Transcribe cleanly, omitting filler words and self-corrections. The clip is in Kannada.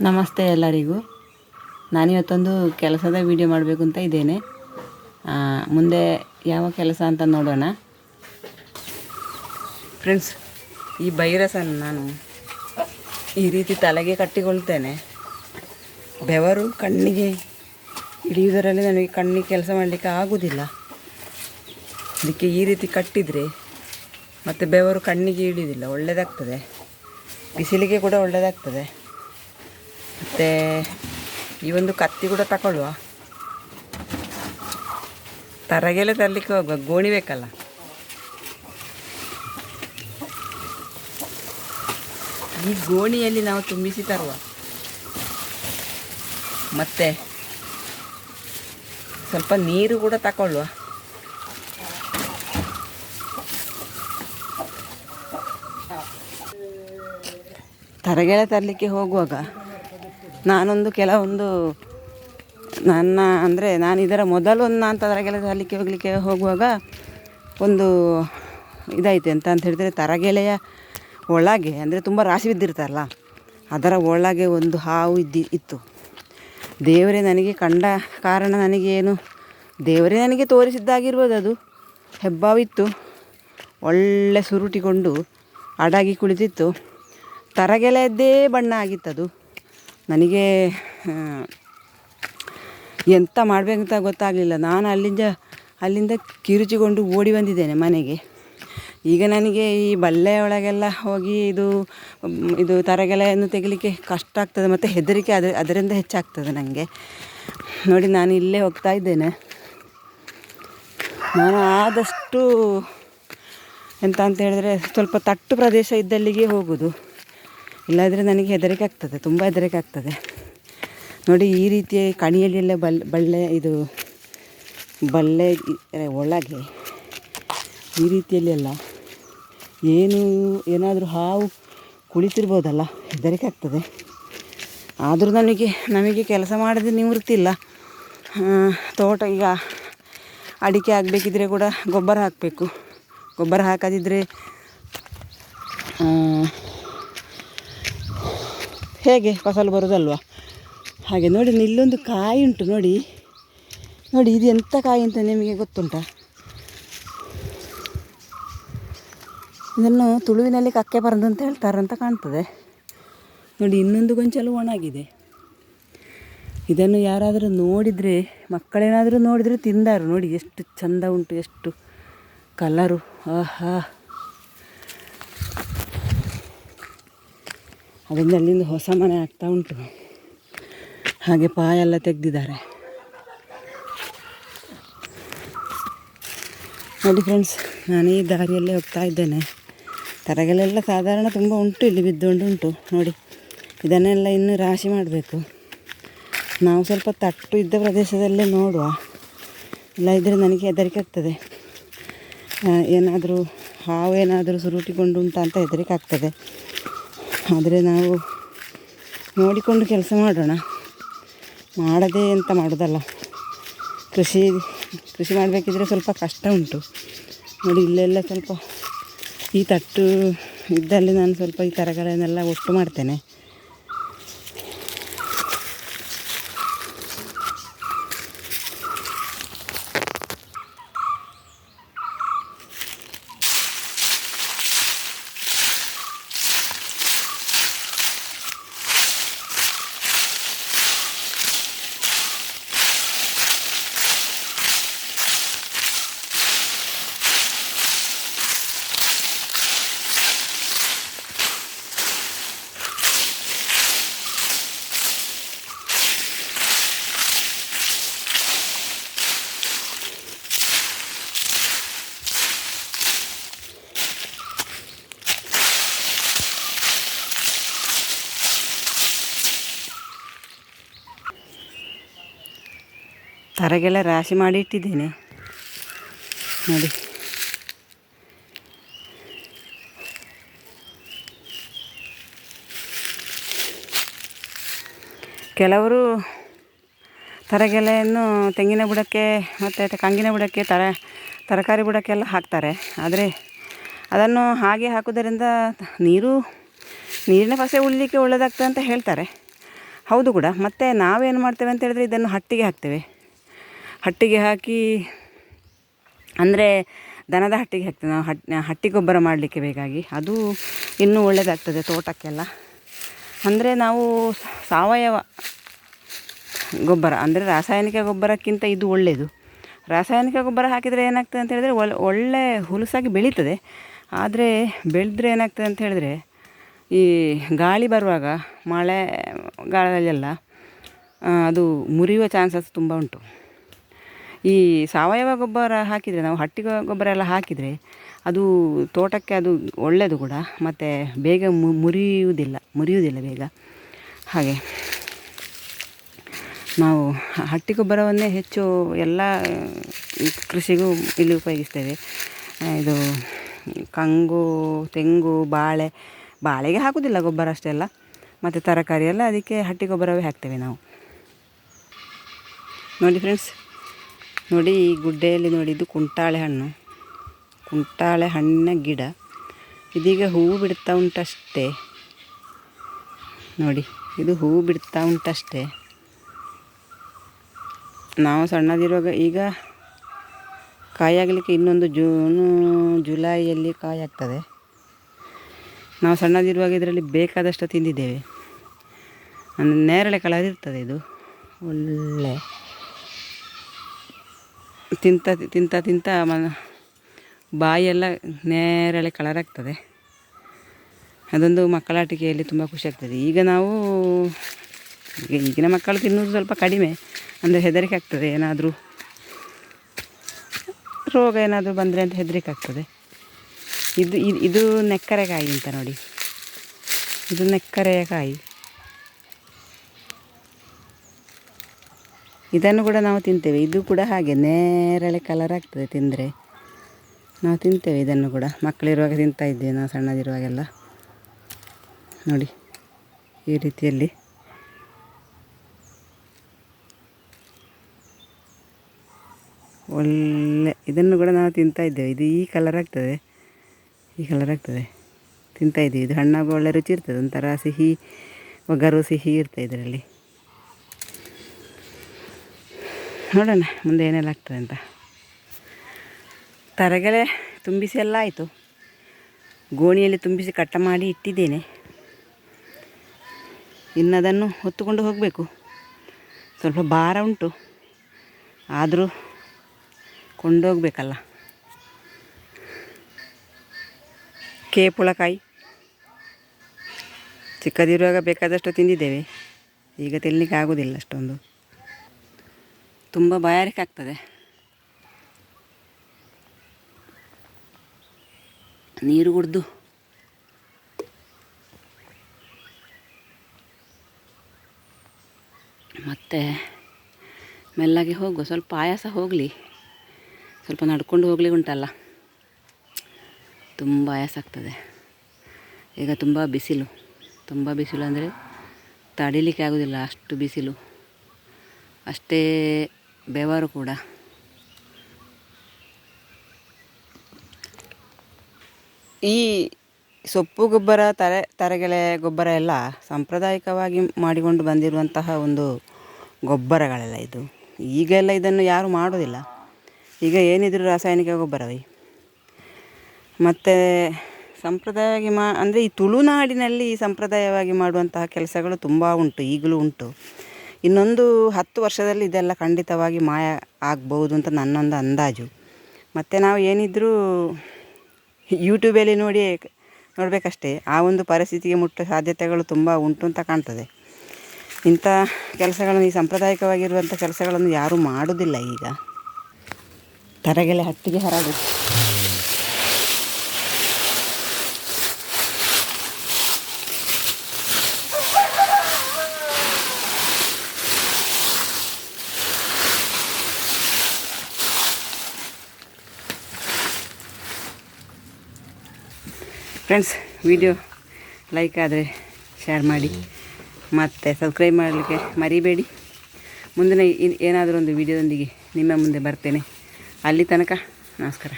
ನಮಸ್ತೆ ಎಲ್ಲರಿಗೂ. ನಾನಿವತ್ತೊಂದು ಕೆಲಸದ ವಿಡಿಯೋ ಮಾಡಬೇಕು ಅಂತ ಇದ್ದೇನೆ. ಮುಂದೆ ಯಾವ ಕೆಲಸ ಅಂತ ನೋಡೋಣ ಫ್ರೆಂಡ್ಸ್. ಈ ವೈರಸನ್ನು ನಾನು ಈ ರೀತಿ ತಲೆಗೆ ಕಟ್ಟಿಕೊಳ್ತೇನೆ. ಬೆವರು ಕಣ್ಣಿಗೆ ಹಿಡಿಯುವುದರಲ್ಲಿ ನನಗೆ ಕಣ್ಣಿಗೆ ಕೆಲಸ ಮಾಡಲಿಕ್ಕೆ ಆಗುವುದಿಲ್ಲ. ಅದಕ್ಕೆ ಈ ರೀತಿ ಕಟ್ಟಿದರೆ ಮತ್ತು ಬೆವರು ಕಣ್ಣಿಗೆ ಹಿಡಿಯುವುದಿಲ್ಲ, ಒಳ್ಳೆಯದಾಗ್ತದೆ. ಬಿಸಿಲಿಗೆ ಕೂಡ ಒಳ್ಳೆಯದಾಗ್ತದೆ. ಮತ್ತು ಈ ಒಂದು ಕತ್ತಿ ಕೂಡ ತಗೊಳ್ಳುವ. ತರಗೆಲೆ ತರಲಿಕ್ಕೆ ಹೋಗುವ, ಗೋಣಿ ಬೇಕಲ್ಲ. ಈ ಗೋಣಿಯಲ್ಲಿ ನಾವು ತುಂಬಿಸಿ ತರುವ. ಮತ್ತು ಸ್ವಲ್ಪ ನೀರು ಕೂಡ ತಗೊಳ್ಳುವ. ತರಗೆಲೆ ತರಲಿಕ್ಕೆ ಹೋಗುವಾಗ ನಾನೊಂದು ಕೆಲವೊಂದು ನಾನು ಇದರ ಮೊದಲೊಂದು ನಾನು ತರಗೆಲೆ ಹೋಗಲಿಕ್ಕೆ ಹೋಗುವಾಗ ಒಂದು ಇದಾಯಿತು. ಅಂತ ಹೇಳಿದರೆ, ತರಗೆಲೆಯ ಒಳಗೆ ಅಂದರೆ ತುಂಬ ರಾಶಿ ಬಿದ್ದಿರ್ತಾರಲ್ಲ, ಅದರ ಒಳಗೆ ಒಂದು ಹಾವು ಇತ್ತು. ದೇವರೇ ನನಗೆ ಕಂಡ ಕಾರಣ, ನನಗೇನು ದೇವರೇ ನನಗೆ ತೋರಿಸಿದ್ದಾಗಿರ್ಬೋದು. ಅದು ಹೆಬ್ಬಾವಿತ್ತು, ಒಳ್ಳೆ ಸುರುಟಿಕೊಂಡು ಅಡಗಿ ಕುಳಿತಿತ್ತು. ತರಗೆಲೆಯದ್ದೇ ಬಣ್ಣ ಆಗಿತ್ತದು. ನನಗೆ ಎಂತ ಮಾಡಬೇಕಂತ ಗೊತ್ತಾಗಲಿಲ್ಲ. ನಾನು ಅಲ್ಲಿಂದ ಕಿರುಚಿಕೊಂಡು ಓಡಿ ಬಂದಿದ್ದೇನೆ ಮನೆಗೆ. ಈಗ ನನಗೆ ಈ ಬಲ್ಲೆ ಒಳಗೆಲ್ಲ ಹೋಗಿ ಇದು ತರಗೆಲೆಯನ್ನು ತೆಗಿಲಿಕ್ಕೆ ಕಷ್ಟ ಆಗ್ತದೆ, ಮತ್ತು ಹೆದರಿಕೆ ಅದರಿಂದ ಹೆಚ್ಚಾಗ್ತದೆ ನನಗೆ. ನೋಡಿ, ನಾನು ಇಲ್ಲೇ ಹೋಗ್ತಾ ಇದ್ದೇನೆ. ನಾನು ಆದಷ್ಟು ಎಂತ ಅಂತ ಹೇಳಿದ್ರೆ ಸ್ವಲ್ಪ ತಟ್ಟು ಪ್ರದೇಶ ಇದ್ದಲ್ಲಿಗೆ ಹೋಗೋದು. ಇಲ್ಲಾದರೆ ನನಗೆ ಹೆದರಿಕೆ ಆಗ್ತದೆ, ತುಂಬ ಹೆದರಿಕೆ ಆಗ್ತದೆ. ನೋಡಿ, ಈ ರೀತಿಯ ಕಣಿಯಲ್ಲೆಲ್ಲ ಬಲ್ಲೆ ಒಳಗೆ ಈ ರೀತಿಯಲ್ಲೆಲ್ಲ ಏನಾದರೂ ಹಾವು ಕುಳಿತಿರ್ಬೋದಲ್ಲ, ಹೆದರಿಕೆ ಆಗ್ತದೆ. ಆದರೂ ನಮಗೆ ಕೆಲಸ ಮಾಡದೆ ನಿವೃತ್ತಿಲ್ಲ. ತೋಟ ಈಗ ಅಡಿಕೆ ಆಗಬೇಕಿದ್ರೆ ಕೂಡ ಗೊಬ್ಬರ ಹಾಕಬೇಕು. ಗೊಬ್ಬರ ಹಾಕದಿದ್ದರೆ ಹೇಗೆ ಫಸಲು ಬರೋದಲ್ವ? ಹಾಗೆ ನೋಡಿ, ಇಲ್ಲೊಂದು ಕಾಯಿ ಉಂಟು. ನೋಡಿ ಇದು ಎಂಥ ಕಾಯಿ ಅಂತ ನಿಮಗೆ ಗೊತ್ತುಂಟಾ? ಇದನ್ನು ತುಳುವಿನಲ್ಲಿ ಕಕ್ಕೆ ಬರದು ಅಂತ ಹೇಳ್ತಾರಂತ ಕಾಣ್ತದೆ. ನೋಡಿ, ಇನ್ನೊಂದು ಗೊಂಚಲು ಒಣಗಿದೆ. ಇದನ್ನು ಯಾರಾದರೂ ನೋಡಿದರೆ, ಮಕ್ಕಳೇನಾದರೂ ನೋಡಿದರೆ ತಿಂದಾರು. ನೋಡಿ ಎಷ್ಟು ಚಂದ ಉಂಟು, ಎಷ್ಟು ಕಲರು. ಆಹಾ, ಅದರಿಂದ ಅಲ್ಲಿಂದ ಹೊಸ ಮನೆ ಆಗ್ತಾ ಉಂಟು. ಹಾಗೆ ಪಾಯೆಲ್ಲ ತೆಗೆದಿದ್ದಾರೆ. ನೋಡಿ ಫ್ರೆಂಡ್ಸ್, ನಾನು ಈ ದಾರಿಯಲ್ಲೇ ಹೋಗ್ತಾ ಇದ್ದೇನೆ. ತರಗೆಲೆಲ್ಲ ಸಾಧಾರಣ ತುಂಬ ಉಂಟು, ಇಲ್ಲಿ ಬಿದ್ದುಕೊಂಡು ಉಂಟು. ನೋಡಿ, ಇದನ್ನೆಲ್ಲ ಇನ್ನೂ ರಾಶಿ ಮಾಡಬೇಕು. ನಾವು ಸ್ವಲ್ಪ ತಟ್ಟು ಇದ್ದ ಪ್ರದೇಶದಲ್ಲೇ ನೋಡುವ. ಇಲ್ಲ ಇದ್ದರೆ ನನಗೆ ಹೆದರಿಕೆ ಆಗ್ತದೆ. ಏನಾದರೂ ಹಾವು ಏನಾದರೂ ಸುರುಟಿಕೊಂಡು ಉಂಟು ಅಂತ ಹೆದರಿಕೆ ಆಗ್ತದೆ. ಆದರೆ ನಾವು ನೋಡಿಕೊಂಡು ಕೆಲಸ ಮಾಡೋಣ. ಮಾಡದೇ ಎಂತ ಮಾಡೋದಲ್ಲ. ಕೃಷಿ ಮಾಡಬೇಕಿದ್ರೆ ಸ್ವಲ್ಪ ಕಷ್ಟ ಉಂಟು. ನೋಡಿ, ಇಲ್ಲೆಲ್ಲ ಸ್ವಲ್ಪ ಈ ತಟ್ಟು ಇದ್ದಲ್ಲಿ ನಾನು ಸ್ವಲ್ಪ ಈ ತರಗಳನ್ನೆಲ್ಲ ಒಟ್ಟು ಮಾಡ್ತೇನೆ. ತರಗೆಲ್ಲ ರಾಶಿ ಮಾಡಿ ಇಟ್ಟಿದ್ದೇನೆ. ನೋಡಿ, ಕೆಲವರು ತರಗೆಲೆಯನ್ನು ತೆಂಗಿನ ಬುಡಕ್ಕೆ ಮತ್ತು ಕಂಗಿನ ಬುಡಕ್ಕೆ ತರಕಾರಿ ಬುಡಕ್ಕೆಲ್ಲ ಹಾಕ್ತಾರೆ. ಆದರೆ ಅದನ್ನು ಹಾಗೆ ಹಾಕೋದರಿಂದ ನೀರಿನ ಪಸೆ ಉಳಿಲಿಕ್ಕೆ ಒಳ್ಳೆಯದಾಗ್ತದೆ ಅಂತ ಹೇಳ್ತಾರೆ. ಹೌದು ಕೂಡ. ಮತ್ತು ನಾವೇನು ಮಾಡ್ತೇವೆ ಅಂತ ಹೇಳಿದ್ರೆ ಇದನ್ನು ಹಟ್ಟಿಗೆ ಹಾಕ್ತೇವೆ. ಹಟ್ಟಿಗೆ ಹಾಕಿ ಅಂದರೆ ದನದ ಹಟ್ಟಿಗೆ ಹಾಕ್ತೇವೆ ನಾವು. ಹಟ್ಟಿ ಗೊಬ್ಬರ ಮಾಡಲಿಕ್ಕೆ ಬೇಕಾಗಿ ಅದು ಇನ್ನೂ ಒಳ್ಳೆಯದಾಗ್ತದೆ ತೋಟಕ್ಕೆಲ್ಲ. ಅಂದರೆ ನಾವು ಸಾವಯವ ಗೊಬ್ಬರ ಅಂದರೆ ರಾಸಾಯನಿಕ ಗೊಬ್ಬರಕ್ಕಿಂತ ಇದು ಒಳ್ಳೆಯದು. ರಾಸಾಯನಿಕ ಗೊಬ್ಬರ ಹಾಕಿದರೆ ಏನಾಗ್ತದೆ ಅಂತ ಹೇಳಿದರೆ ಒಳ್ಳೆ ಹುಲಸಾಗಿ ಬೆಳೀತದೆ. ಆದರೆ ಬೆಳೆದ್ರೆ ಏನಾಗ್ತದೆ ಅಂತ ಹೇಳಿದ್ರೆ ಈ ಗಾಳಿ ಬರುವಾಗ ಮಳೆಗಾಲದಲ್ಲೆಲ್ಲ ಅದು ಮುರಿಯುವ ಚಾನ್ಸಸ್ ತುಂಬ ಉಂಟು. ಈ ಸಾವಯವ ಗೊಬ್ಬರ ಹಾಕಿದರೆ, ನಾವು ಹಟ್ಟಿ ಗೊಬ್ಬರ ಎಲ್ಲ ಹಾಕಿದರೆ ಅದು ತೋಟಕ್ಕೆ ಅದು ಒಳ್ಳೆಯದು ಕೂಡ. ಮತ್ತು ಬೇಗ ಮುರಿಯುವುದಿಲ್ಲ ಬೇಗ. ಹಾಗೆ ನಾವು ಹಟ್ಟಿ ಗೊಬ್ಬರವನ್ನೇ ಹೆಚ್ಚು ಎಲ್ಲ ಕೃಷಿಗೂ ಇಲ್ಲಿ ಉಪಯೋಗಿಸ್ತೇವೆ. ಇದು ಕಂಗು, ತೆಂಗು, ಬಾಳೆಗೆ ಹಾಕೋದಿಲ್ಲ ಗೊಬ್ಬರ ಅಷ್ಟೆಲ್ಲ. ಮತ್ತು ತರಕಾರಿ ಎಲ್ಲ ಅದಕ್ಕೆ ಹಟ್ಟಿ ಗೊಬ್ಬರವೇ ಹಾಕ್ತೇವೆ ನಾವು. ನೋಡಿ ಫ್ರೆಂಡ್ಸ್, ನೋಡಿ ಈ ಗುಡ್ಡೆಯಲ್ಲಿ ನೋಡಿ, ಇದು ಕುಂಟಾಳೆ ಹಣ್ಣಿನ ಗಿಡ. ಇದೀಗ ಹೂವು ಬಿಡ್ತಾ ಉಂಟಷ್ಟೇ ನೋಡಿ, ಇದು ಹೂವು ಬಿಡ್ತಾ ಉಂಟಷ್ಟೇ. ನಾವು ಸಣ್ಣದಿರುವಾಗ, ಈಗ ಕಾಯಾಗಲಿಕ್ಕೆ ಇನ್ನೊಂದು ಜುಲೈಯಲ್ಲಿ ಕಾಯಿ ಆಗ್ತದೆ. ನಾವು ಸಣ್ಣದಿರುವಾಗ ಇದರಲ್ಲಿ ಬೇಕಾದಷ್ಟು ತಿಂದಿದ್ದೇವೆ. ಅಂದರೆ ನೇರಳೆ ಕಲರ್ ಇರ್ತದೆ ಇದು. ಒಳ್ಳೆ ತಿಂತ ಬಾಯಿಯೆಲ್ಲ ನೇರಳೆ ಕಲರ್ ಆಗ್ತದೆ. ಅದೊಂದು ಮಕ್ಕಳ ಆಟಿಕೆಯಲ್ಲಿ ತುಂಬ ಖುಷಿ ಆಗ್ತದೆ. ಈಗ ನಾವು ಈಗಿನ ಮಕ್ಕಳು ತಿನ್ನುವುದು ಸ್ವಲ್ಪ ಕಡಿಮೆ. ಅಂದರೆ ಹೆದರಿಕೆ ಆಗ್ತದೆ, ಏನಾದರೂ ರೋಗ ಏನಾದರೂ ಬಂದರೆ ಅಂತ ಹೆದರಿಕೆ ಆಗ್ತದೆ. ಇದು ನೆಕ್ಕರೆಕಾಯಿ ಅಂತ ನೋಡಿ, ಇದು ನೆಕ್ಕರೆಯ ಕಾಯಿ. ಇದನ್ನು ಕೂಡ ನಾವು ತಿಂತೇವೆ. ಇದು ಕೂಡ ಹಾಗೆ ನೇರಳೆ ಕಲರ್ ಆಗ್ತದೆ. ತಿಂದರೆ ನಾವು ತಿಂತೇವೆ ಇದನ್ನು ಕೂಡ. ಮಕ್ಕಳಿರುವಾಗ ತಿಂತಾಯಿದ್ದೇವೆ ನಾವು ಸಣ್ಣದಿರುವಾಗೆಲ್ಲ. ನೋಡಿ ಈ ರೀತಿಯಲ್ಲಿ ಒಳ್ಳೆ, ಇದನ್ನು ಕೂಡ ನಾವು ತಿಂತಾಯಿದ್ದೇವೆ. ಇದು ಈ ಕಲರ್ ಆಗ್ತದೆ ತಿಂತಾಯಿದ್ದೀವಿ. ಇದು ಹಣ್ಣಾಗ ಒಳ್ಳೆ ರುಚಿ ಇರ್ತದೆ, ಒಂಥರ ಸಿಹಿ, ಒಗರು ಸಿಹಿ ಇರ್ತದೆ ಇದರಲ್ಲಿ. ನೋಡೋಣ ಮುಂದೆ ಏನೆಲ್ಲ ಆಗ್ತದೆ ಅಂತ. ತರಗೆಲೆ ತುಂಬಿಸಿ ಎಲ್ಲ ಆಯಿತು. ಗೋಣಿಯಲ್ಲಿ ತುಂಬಿಸಿ ಕಟ್ಟ ಮಾಡಿ ಇಟ್ಟಿದ್ದೇನೆ. ಇನ್ನದನ್ನು ಹೊತ್ತುಕೊಂಡು ಹೋಗಬೇಕು. ಸ್ವಲ್ಪ ಭಾರ ಉಂಟು, ಆದರೂ ಕೊಂಡೋಗಬೇಕಲ್ಲ. ಕೇಪುಳಕಾಯಿ ಚಿಕ್ಕದಿರುವಾಗ ಬೇಕಾದಷ್ಟು ತಿಂದಿದ್ದೇವೆ. ಈಗ ತಿನ್ನಲಿಕ್ಕೆ ಆಗೋದಿಲ್ಲ ಅಷ್ಟೊಂದು. ತುಂಬ ಬಾಯಾರಿಕೆ ಆಗ್ತದೆ. ನೀರು ಕುಡಿದು ಮತ್ತೆ ಮೆಲ್ಲಗೆ ಹೋಗುವ. ಸ್ವಲ್ಪ ಆಯಾಸ ಹೋಗಲಿ, ಸ್ವಲ್ಪ ನಡ್ಕೊಂಡು ಹೋಗ್ಲಿಕ್ಕೆ ಉಂಟಲ್ಲ, ತುಂಬ ಆಯಾಸ ಆಗ್ತದೆ. ಈಗ ತುಂಬ ಬಿಸಿಲು ಅಂದರೆ ತಡಿಲಿಕ್ಕೆ ಆಗೋದಿಲ್ಲ, ಅಷ್ಟು ಬಿಸಿಲು, ಅಷ್ಟೇ ಬೆವರು ಕೂಡ. ಈ ಸೊಪ್ಪು ಗೊಬ್ಬರ, ತರಗೆಲೆ ಗೊಬ್ಬರ ಎಲ್ಲ ಸಾಂಪ್ರದಾಯಿಕವಾಗಿ ಮಾಡಿಕೊಂಡು ಬಂದಿರುವಂತಹ ಒಂದು ಗೊಬ್ಬರಗಳೆಲ್ಲ ಇದು. ಈಗೆಲ್ಲ ಇದನ್ನು ಯಾರು ಮಾಡೋದಿಲ್ಲ. ಈಗ ಏನಿದ್ರು ರಾಸಾಯನಿಕ ಗೊಬ್ಬರವೇ. ಮತ್ತು ಸಂಪ್ರದಾಯವಾಗಿ ಅಂದರೆ ಈ ತುಳುನಾಡಿನಲ್ಲಿ ಸಂಪ್ರದಾಯವಾಗಿ ಮಾಡುವಂತಹ ಕೆಲಸಗಳು ತುಂಬ ಉಂಟು, ಈಗಲೂ ಉಂಟು. ಇನ್ನೊಂದು 10 ವರ್ಷದಲ್ಲಿ ಇದೆಲ್ಲ ಖಂಡಿತವಾಗಿ ಮಾಯ ಆಗ್ಬೋದು ಅಂತ ನನ್ನೊಂದು ಅಂದಾಜು. ಮತ್ತು ನಾವು ಏನಿದ್ರೂ ಯೂಟ್ಯೂಬಲ್ಲಿ ನೋಡಬೇಕಷ್ಟೇ. ಆ ಒಂದು ಪರಿಸ್ಥಿತಿಗೆ ಮುಟ್ಟೋ ಸಾಧ್ಯತೆಗಳು ತುಂಬ ಉಂಟು ಅಂತ ಕಾಣ್ತದೆ. ಇಂಥ ಕೆಲಸಗಳನ್ನು, ಈ ಸಾಂಪ್ರದಾಯಿಕವಾಗಿರುವಂಥ ಕೆಲಸಗಳನ್ನು ಯಾರೂ ಮಾಡೋದಿಲ್ಲ ಈಗ. ತರಗೆಲೆ ಹಟ್ಟಿಗೆ ಹರಡು. ಫ್ರೆಂಡ್ಸ್, ವಿಡಿಯೋ ಲೈಕ್ ಆದರೆ ಶೇರ್ ಮಾಡಿ ಮತ್ತು ಸಬ್ಸ್ಕ್ರೈಬ್ ಮಾಡಲಿಕ್ಕೆ ಮರಿಬೇಡಿ. ಮುಂದಿನ ಏನಾದರೂ ಒಂದು ವಿಡಿಯೋದೊಂದಿಗೆ ನಿಮ್ಮ ಮುಂದೆ ಬರ್ತೇನೆ. ಅಲ್ಲಿ ತನಕ ನಮಸ್ಕಾರ.